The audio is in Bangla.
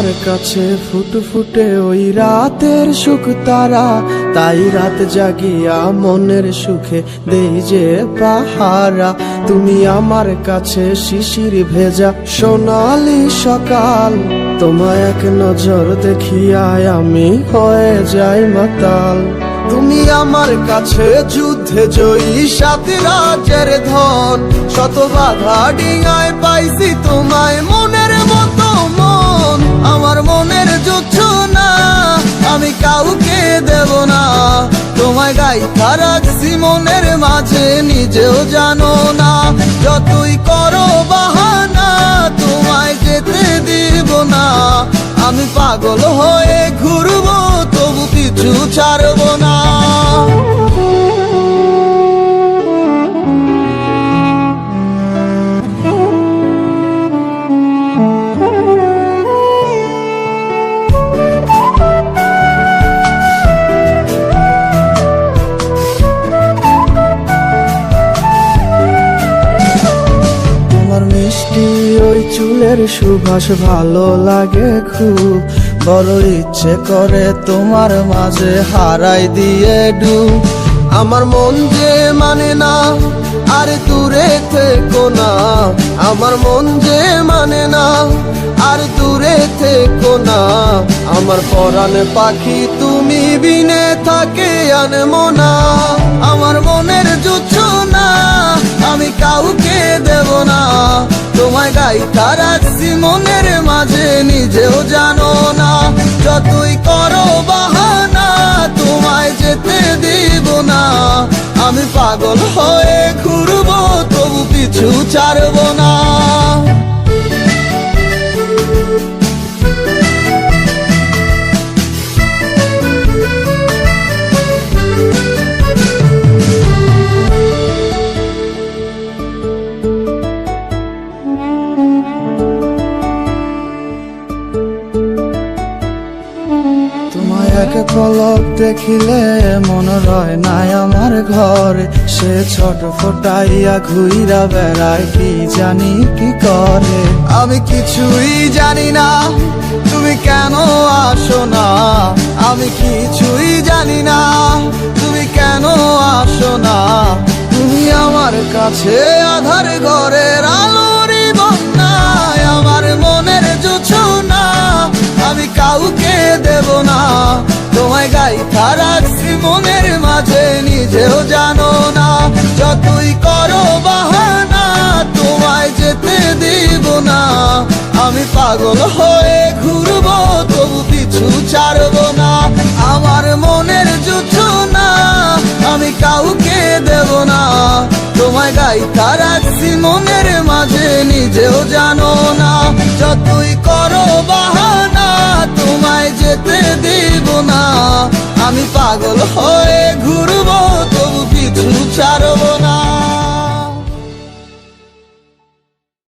আমার কাছে ফুটফুটে ওই রাতের সুখ তারা, তাই রাত জাগিয়া মনের সুখে দেই যে পাহারা। তুমি আমার কাছে শিশির ভেজা সোনালি সকাল, তোমায় এক নজর দেখিয়ায় আমি হয়ে যাই মাতাল। তুমি আমার কাছে যুদ্ধে জয়ী সাত রাজের ধন, শত বাধা ডিঙায় পাইছি তোমায় মনের মতো মন। আমার মনের যুদ্ধ না আমি কাউকে দেব না, তোমায় গাইথা রাখছি মনের মাঝে নিজেও জানো না। যতই করো বাহানা তোমায় যেতে দিব না, আমি পাগল হয়ে ঘুরবো তবু পিছু ছাড়বো না। মিষ্টি ওই চুলের সুবাস ভালো লাগে খুব, বড় ইচ্ছে করে তোমার মাঝে হারাই দিয়ে ডুব। আমার মন যে মানে না আর দূরে থেকো না, আমার মন যে মানে না আর দূরে থেকো না। আমার পরাণ পাখি তুমি বিনে থাকে আনমো না, আমার মনের যুদ্ধ না আমি কাউকে দেব না। তোমায় গাইথা রাখছি মনের মাঝে নিজেও জানো না, যতই করো বাহানা তোমায় যেতে দিব না। আমি পাগল হয়ে ঘুরবো তবু পিছু ছাড়বো না। এক পলক দেখিলে মন রয় নাই আমার ঘরে, সে ছোট ফোটাইয়া ঘুইরা বেড়ায় কি জানি কি করে। আমি কিছুই জানি না তুমি কেন আসো না, আমি কিছুই জানি না তুমি কেন আসো না। তুমি আমার কাছে আধার ঘরের আলোরই বন্যায়, আমার মনের জোছনা আমি কাউকে দেব না। তোমায় গাইথা রাখছি মনের মাঝে নিজেও জানো না, যতই করো বাহানা তোমায় যেতে দিব না। আমি পাগল হয়ে ঘুরবো তবু পিছু ছাড়বো না। আমার মনের যুদ্ধ না আমি কাউকে দেব না, তোমায় গাইথা রাখছি মনের মাঝে নিজেও জানো না। যতই করো বাহানা তোমায় যেতে দিব না, আমি পাগল হয়ে